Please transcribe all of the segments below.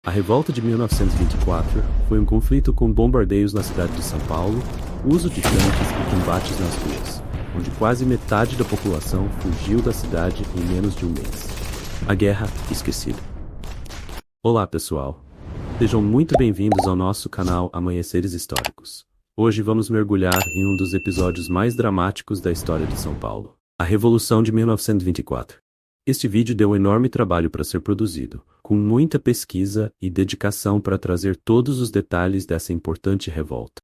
A revolta de 1924 foi um conflito com bombardeios na cidade de São Paulo, uso de tanques e combates nas ruas, onde quase metade da população fugiu da cidade em menos de um mês. A Guerra Esquecida. Olá, pessoal. Sejam muito bem-vindos ao nosso canal Amanheceres Históricos. Hoje vamos mergulhar em um dos episódios mais dramáticos da história de São Paulo, a Revolução de 1924. Este vídeo deu um enorme trabalho para ser produzido, com muita pesquisa e dedicação para trazer todos os detalhes dessa importante revolta.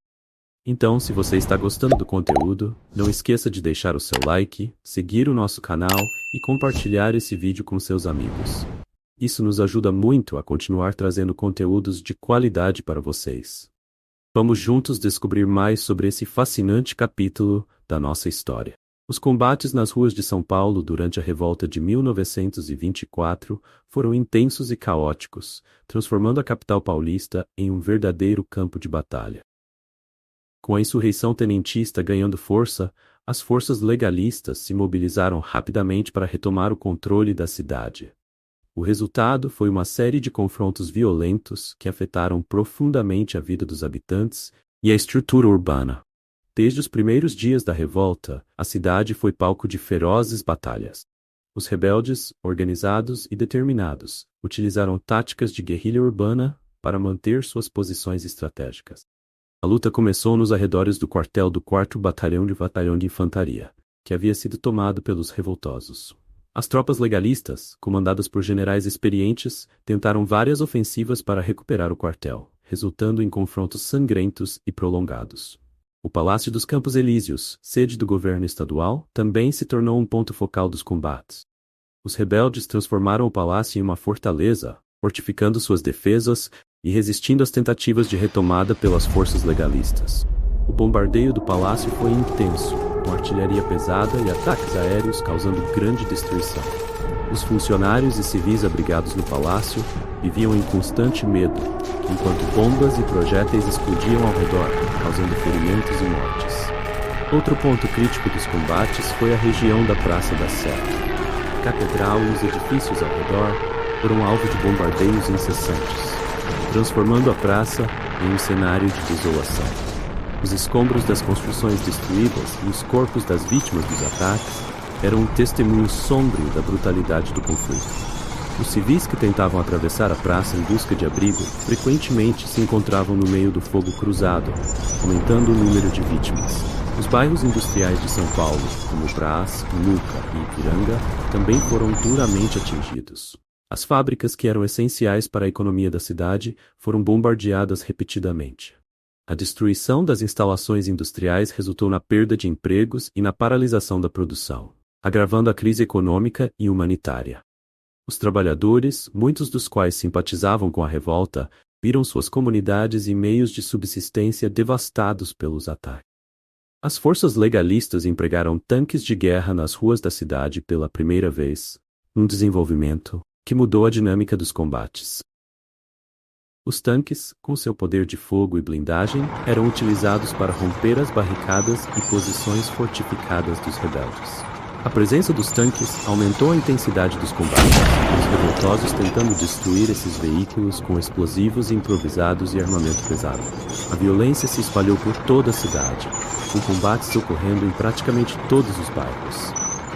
Então, se você está gostando do conteúdo, não esqueça de deixar o seu like, seguir o nosso canal e compartilhar esse vídeo com seus amigos. Isso nos ajuda muito a continuar trazendo conteúdos de qualidade para vocês. Vamos juntos descobrir mais sobre esse fascinante capítulo da nossa história. Os combates nas ruas de São Paulo durante a Revolta de 1924 foram intensos e caóticos, transformando a capital paulista em um verdadeiro campo de batalha. Com a insurreição tenentista ganhando força, as forças legalistas se mobilizaram rapidamente para retomar o controle da cidade. O resultado foi uma série de confrontos violentos que afetaram profundamente a vida dos habitantes e a estrutura urbana. Desde os primeiros dias da revolta, a cidade foi palco de ferozes batalhas. Os rebeldes, organizados e determinados, utilizaram táticas de guerrilha urbana para manter suas posições estratégicas. A luta começou nos arredores do quartel do 4º Batalhão de Infantaria, que havia sido tomado pelos revoltosos. As tropas legalistas, comandadas por generais experientes, tentaram várias ofensivas para recuperar o quartel, resultando em confrontos sangrentos e prolongados. O Palácio dos Campos Elíseos, sede do governo estadual, também se tornou um ponto focal dos combates. Os rebeldes transformaram o palácio em uma fortaleza, fortificando suas defesas e resistindo às tentativas de retomada pelas forças legalistas. O bombardeio do palácio foi intenso, com artilharia pesada e ataques aéreos causando grande destruição. Os funcionários e civis abrigados no palácio viviam em constante medo, enquanto bombas e projéteis explodiam ao redor, causando ferimentos e mortes. Outro ponto crítico dos combates foi a região da Praça da Sé. A catedral e os edifícios ao redor foram alvo de bombardeios incessantes, transformando a praça em um cenário de desolação. Os escombros das construções destruídas e os corpos das vítimas dos ataques eram um testemunho sombrio da brutalidade do conflito. Os civis que tentavam atravessar a praça em busca de abrigo frequentemente se encontravam no meio do fogo cruzado, aumentando o número de vítimas. Os bairros industriais de São Paulo, como Brás, Muca e Ipiranga, também foram duramente atingidos. As fábricas que eram essenciais para a economia da cidade foram bombardeadas repetidamente. A destruição das instalações industriais resultou na perda de empregos e na paralisação da produção, agravando a crise econômica e humanitária. Os trabalhadores, muitos dos quais simpatizavam com a revolta, viram suas comunidades e meios de subsistência devastados pelos ataques. As forças legalistas empregaram tanques de guerra nas ruas da cidade pela primeira vez, um desenvolvimento que mudou a dinâmica dos combates. Os tanques, com seu poder de fogo e blindagem, eram utilizados para romper as barricadas e posições fortificadas dos rebeldes. A presença dos tanques aumentou a intensidade dos combates, os revoltosos tentando destruir esses veículos com explosivos improvisados e armamento pesado. A violência se espalhou por toda a cidade, com combates ocorrendo em praticamente todos os bairros.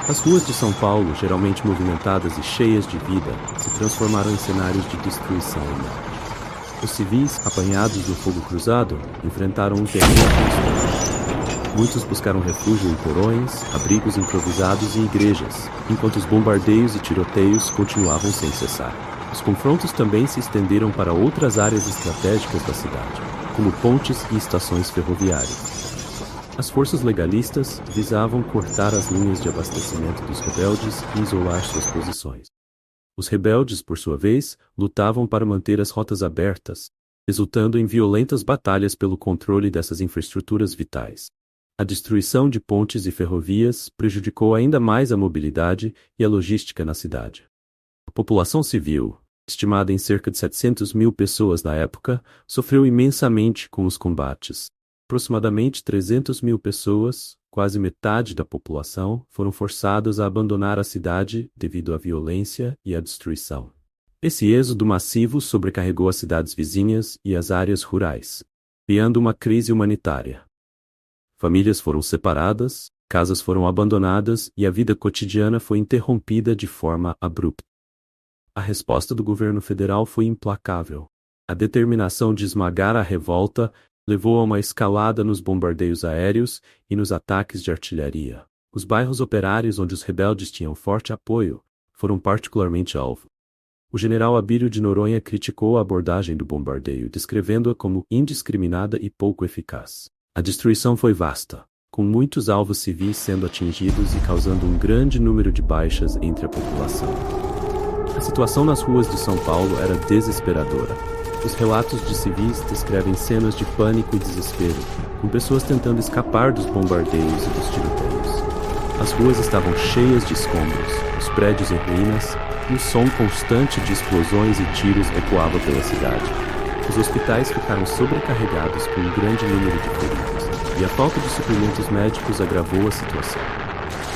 As ruas de São Paulo, geralmente movimentadas e cheias de vida, se transformaram em cenários de destruição e morte. Os civis, apanhados no fogo cruzado, enfrentaram um terreno constante. Muitos buscaram refúgio em porões, abrigos improvisados e igrejas, enquanto os bombardeios e tiroteios continuavam sem cessar. Os confrontos também se estenderam para outras áreas estratégicas da cidade, como pontes e estações ferroviárias. As forças legalistas visavam cortar as linhas de abastecimento dos rebeldes e isolar suas posições. Os rebeldes, por sua vez, lutavam para manter as rotas abertas, resultando em violentas batalhas pelo controle dessas infraestruturas vitais. A destruição de pontes e ferrovias prejudicou ainda mais a mobilidade e a logística na cidade. A população civil, estimada em cerca de 700 mil pessoas na época, sofreu imensamente com os combates. Aproximadamente 300 mil pessoas, quase metade da população, foram forçadas a abandonar a cidade devido à violência e à destruição. Esse êxodo massivo sobrecarregou as cidades vizinhas e as áreas rurais, criando uma crise humanitária. Famílias foram separadas, casas foram abandonadas e a vida cotidiana foi interrompida de forma abrupta. A resposta do governo federal foi implacável. A determinação de esmagar a revolta levou a uma escalada nos bombardeios aéreos e nos ataques de artilharia. Os bairros operários onde os rebeldes tinham forte apoio foram particularmente alvo. O general Abílio de Noronha criticou a abordagem do bombardeio, descrevendo-a como indiscriminada e pouco eficaz. A destruição foi vasta, com muitos alvos civis sendo atingidos e causando um grande número de baixas entre a população. A situação nas ruas de São Paulo era desesperadora. Os relatos de civis descrevem cenas de pânico e desespero, com pessoas tentando escapar dos bombardeios e dos tiroteios. As ruas estavam cheias de escombros, os prédios em ruínas, e o som constante de explosões e tiros ecoava pela cidade. Os hospitais ficaram sobrecarregados com um grande número de feridos, e a falta de suprimentos médicos agravou a situação.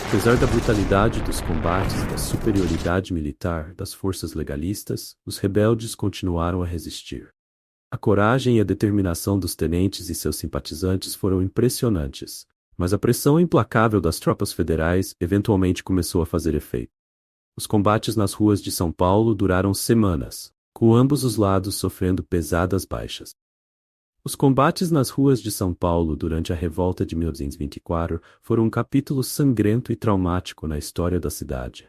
Apesar da brutalidade dos combates e da superioridade militar das forças legalistas, os rebeldes continuaram a resistir. A coragem e a determinação dos tenentes e seus simpatizantes foram impressionantes, mas a pressão implacável das tropas federais eventualmente começou a fazer efeito. Os combates nas ruas de São Paulo duraram semanas, com ambos os lados sofrendo pesadas baixas. Os combates nas ruas de São Paulo durante a revolta de 1824 foram um capítulo sangrento e traumático na história da cidade.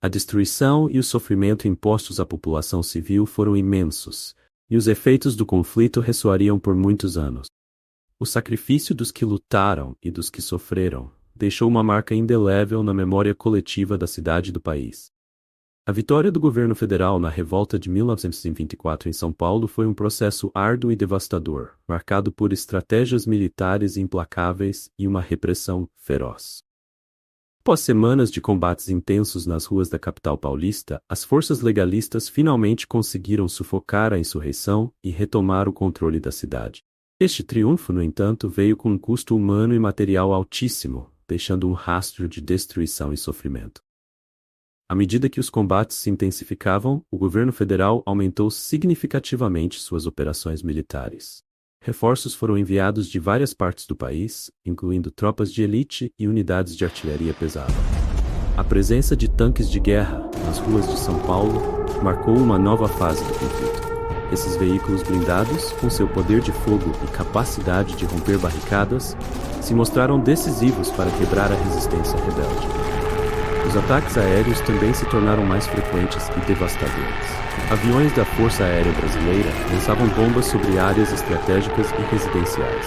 A destruição e o sofrimento impostos à população civil foram imensos, e os efeitos do conflito ressoariam por muitos anos. O sacrifício dos que lutaram e dos que sofreram deixou uma marca indelével na memória coletiva da cidade e do país. A vitória do governo federal na revolta de 1924 em São Paulo foi um processo árduo e devastador, marcado por estratégias militares implacáveis e uma repressão feroz. Após semanas de combates intensos nas ruas da capital paulista, as forças legalistas finalmente conseguiram sufocar a insurreição e retomar o controle da cidade. Este triunfo, no entanto, veio com um custo humano e material altíssimo, deixando um rastro de destruição e sofrimento. À medida que os combates se intensificavam, o governo federal aumentou significativamente suas operações militares. Reforços foram enviados de várias partes do país, incluindo tropas de elite e unidades de artilharia pesada. A presença de tanques de guerra nas ruas de São Paulo marcou uma nova fase do conflito. Esses veículos blindados, com seu poder de fogo e capacidade de romper barricadas, se mostraram decisivos para quebrar a resistência rebelde. Os ataques aéreos também se tornaram mais frequentes e devastadores. Aviões da Força Aérea Brasileira lançavam bombas sobre áreas estratégicas e residenciais,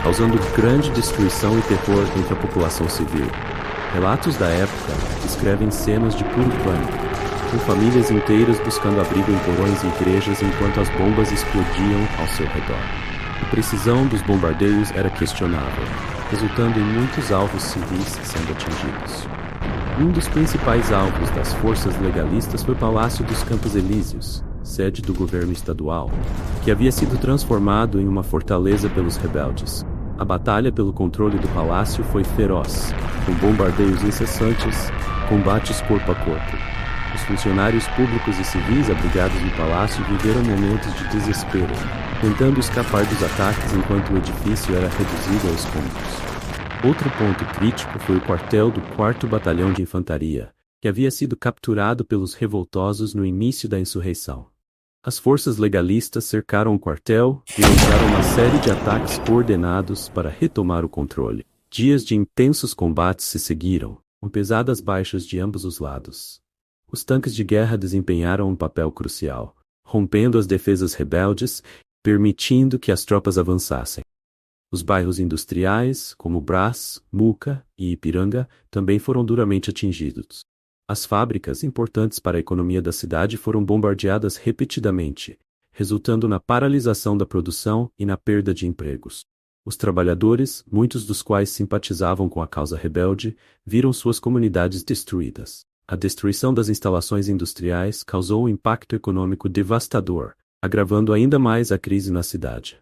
causando grande destruição e terror entre a população civil. Relatos da época descrevem cenas de puro pânico, com famílias inteiras buscando abrigo em porões e igrejas enquanto as bombas explodiam ao seu redor. A precisão dos bombardeios era questionável, resultando em muitos alvos civis sendo atingidos. Um dos principais alvos das forças legalistas foi o Palácio dos Campos Elíseos, sede do governo estadual, que havia sido transformado em uma fortaleza pelos rebeldes. A batalha pelo controle do palácio foi feroz, com bombardeios incessantes, combates corpo a corpo. Os funcionários públicos e civis abrigados no palácio viveram momentos de desespero, tentando escapar dos ataques enquanto o edifício era reduzido a escombros. Outro ponto crítico foi o quartel do 4º Batalhão de Infantaria, que havia sido capturado pelos revoltosos no início da insurreição. As forças legalistas cercaram o quartel e lançaram uma série de ataques coordenados para retomar o controle. Dias de intensos combates se seguiram, com pesadas baixas de ambos os lados. Os tanques de guerra desempenharam um papel crucial, rompendo as defesas rebeldes, permitindo que as tropas avançassem. Os bairros industriais, como Brás, Muca e Ipiranga, também foram duramente atingidos. As fábricas importantes para a economia da cidade foram bombardeadas repetidamente, resultando na paralisação da produção e na perda de empregos. Os trabalhadores, muitos dos quais simpatizavam com a causa rebelde, viram suas comunidades destruídas. A destruição das instalações industriais causou um impacto econômico devastador, agravando ainda mais a crise na cidade.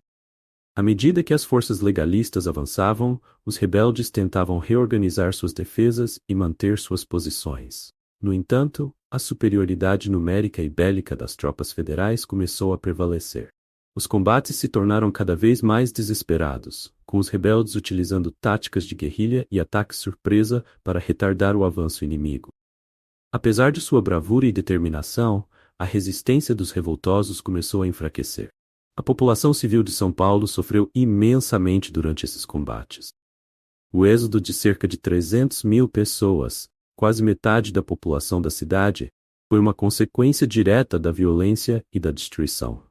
À medida que as forças legalistas avançavam, os rebeldes tentavam reorganizar suas defesas e manter suas posições. No entanto, A superioridade numérica e bélica das tropas federais começou a prevalecer. Os combates se tornaram cada vez mais desesperados, com os rebeldes utilizando táticas de guerrilha e ataques surpresa para retardar o avanço inimigo. Apesar de sua bravura e determinação, a resistência dos revoltosos começou a enfraquecer. A população civil de São Paulo sofreu imensamente durante esses combates. O êxodo de cerca de 300.000 pessoas, quase metade da população da cidade, foi uma consequência direta da violência e da destruição.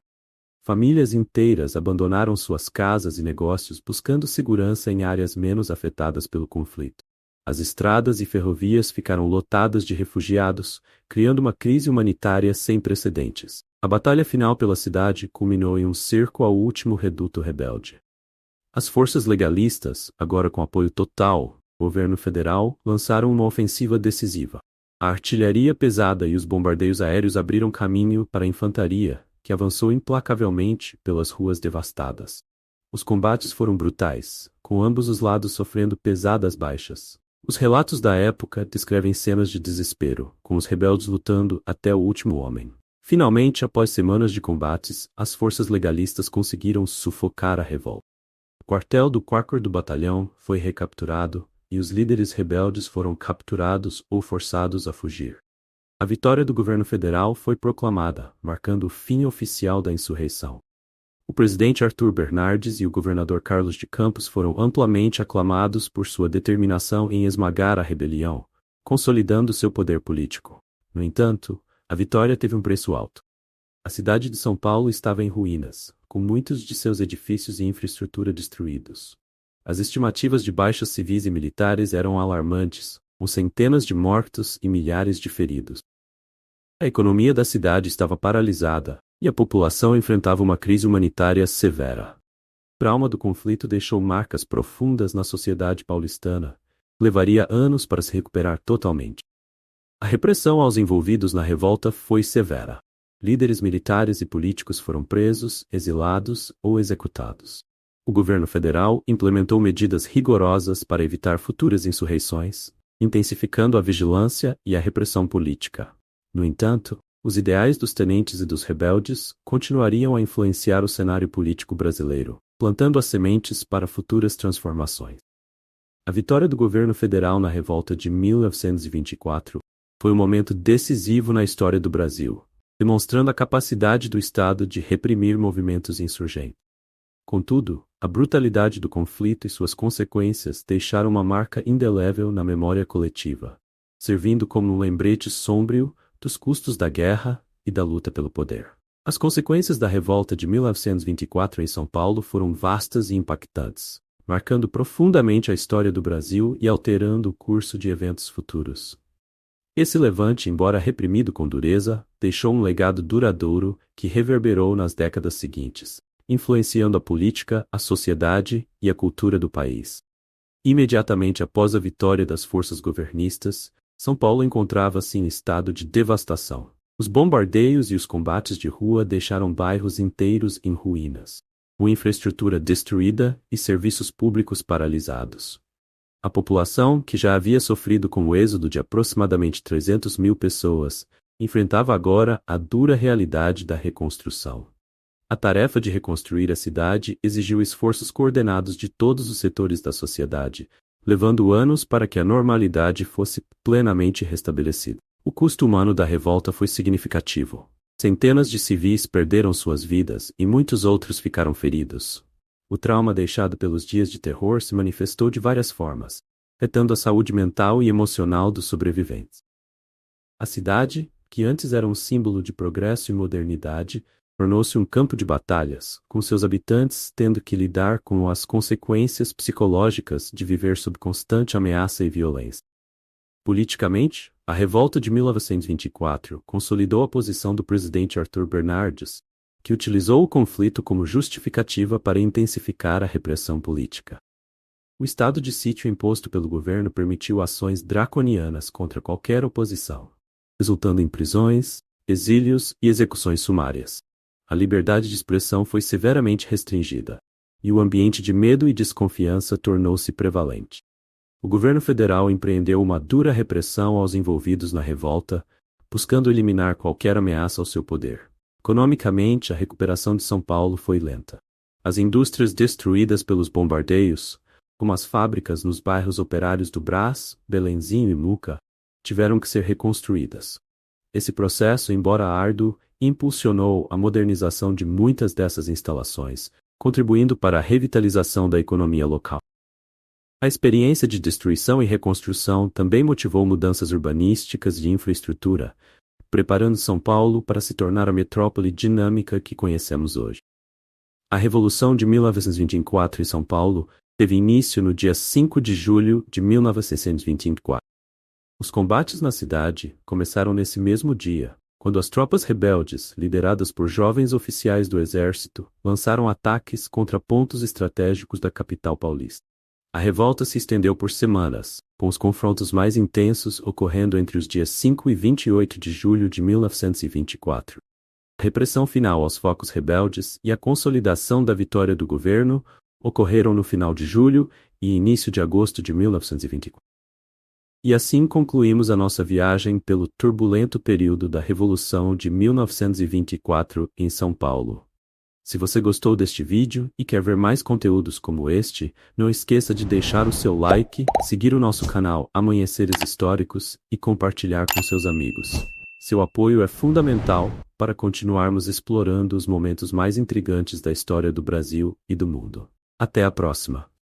Famílias inteiras abandonaram suas casas e negócios buscando segurança em áreas menos afetadas pelo conflito. As estradas e ferrovias ficaram lotadas de refugiados, criando uma crise humanitária sem precedentes. A batalha final pela cidade culminou em um cerco ao último reduto rebelde. As forças legalistas, agora com apoio total, do governo federal, lançaram uma ofensiva decisiva. A artilharia pesada e os bombardeios aéreos abriram caminho para a infantaria, que avançou implacavelmente pelas ruas devastadas. Os combates foram brutais, com ambos os lados sofrendo pesadas baixas. Os relatos da época descrevem cenas de desespero, com os rebeldes lutando até o último homem. Finalmente, após semanas de combates, as forças legalistas conseguiram sufocar a revolta. O quartel do 4º Batalhão foi recapturado, e os líderes rebeldes foram capturados ou forçados a fugir. A vitória do governo federal foi proclamada, marcando o fim oficial da insurreição. O presidente Arthur Bernardes e o governador Carlos de Campos foram amplamente aclamados por sua determinação em esmagar a rebelião, consolidando seu poder político. No entanto, a vitória teve um preço alto. A cidade de São Paulo estava em ruínas, com muitos de seus edifícios e infraestrutura destruídos. As estimativas de baixas civis e militares eram alarmantes, com centenas de mortos e milhares de feridos. A economia da cidade estava paralisada, e a população enfrentava uma crise humanitária severa. O trauma do conflito deixou marcas profundas na sociedade paulistana, que levaria anos para se recuperar totalmente. A repressão aos envolvidos na revolta foi severa. Líderes militares e políticos foram presos, exilados ou executados. O governo federal implementou medidas rigorosas para evitar futuras insurreições, intensificando a vigilância e a repressão política. No entanto, os ideais dos tenentes e dos rebeldes continuariam a influenciar o cenário político brasileiro, plantando as sementes para futuras transformações. A vitória do governo federal na revolta de 1924 foi um momento decisivo na história do Brasil, demonstrando a capacidade do Estado de reprimir movimentos insurgentes. Contudo, a brutalidade do conflito e suas consequências deixaram uma marca indelével na memória coletiva, servindo como um lembrete sômbrio dos custos da guerra e da luta pelo poder. As consequências da revolta de 1924 em São Paulo foram vastas e impactantes, marcando profundamente a história do Brasil e alterando o curso de eventos futuros. Esse levante, embora reprimido com dureza, deixou um legado duradouro que reverberou nas décadas seguintes, influenciando a política, a sociedade e a cultura do país. Imediatamente após a vitória das forças governistas, São Paulo encontrava-se em estado de devastação. Os bombardeios e os combates de rua deixaram bairros inteiros em ruínas, com infraestrutura destruída e serviços públicos paralisados. A população, que já havia sofrido com o êxodo de aproximadamente 300.000 pessoas, enfrentava agora a dura realidade da reconstrução. A tarefa de reconstruir a cidade exigiu esforços coordenados de todos os setores da sociedade, levando anos para que a normalidade fosse plenamente restabelecida. O custo humano da revolta foi significativo. Centenas de civis perderam suas vidas e muitos outros ficaram feridos. O trauma deixado pelos dias de terror se manifestou de várias formas, afetando a saúde mental e emocional dos sobreviventes. A cidade, que antes era um símbolo de progresso e modernidade, tornou-se um campo de batalhas, com seus habitantes tendo que lidar com as consequências psicológicas de viver sob constante ameaça e violência. Politicamente, a revolta de 1924 consolidou a posição do presidente Arthur Bernardes, que utilizou o conflito como justificativa para intensificar a repressão política. O estado de sítio imposto pelo governo permitiu ações draconianas contra qualquer oposição, resultando em prisões, exílios e execuções sumárias. A liberdade de expressão foi severamente restringida, e o ambiente de medo e desconfiança tornou-se prevalente. O governo federal empreendeu uma dura repressão aos envolvidos na revolta, buscando eliminar qualquer ameaça ao seu poder. Economicamente, a recuperação de São Paulo foi lenta. As indústrias destruídas pelos bombardeios, como as fábricas nos bairros operários do Brás, Belenzinho e Muca, tiveram que ser reconstruídas. Esse processo, embora árduo, impulsionou a modernização de muitas dessas instalações, contribuindo para a revitalização da economia local. A experiência de destruição e reconstrução também motivou mudanças urbanísticas e de infraestrutura, preparando São Paulo para se tornar a metrópole dinâmica que conhecemos hoje. A Revolução de 1924 em São Paulo teve início no dia 5 de julho de 1924. Os combates na cidade começaram nesse mesmo dia, quando as tropas rebeldes, lideradas por jovens oficiais do exército, lançaram ataques contra pontos estratégicos da capital paulista. A revolta se estendeu por semanas, com os confrontos mais intensos ocorrendo entre os dias 5 e 28 de julho de 1924. A repressão final aos focos rebeldes e a consolidação da vitória do governo ocorreram no final de julho e início de agosto de 1924. E assim concluímos a nossa viagem pelo turbulento período da Revolução de 1924 em São Paulo. Se você gostou deste vídeo e quer ver mais conteúdos como este, não esqueça de deixar o seu like, seguir o nosso canal Amanheceres Históricos e compartilhar com seus amigos. Seu apoio é fundamental para continuarmos explorando os momentos mais intrigantes da história do Brasil e do mundo. Até a próxima!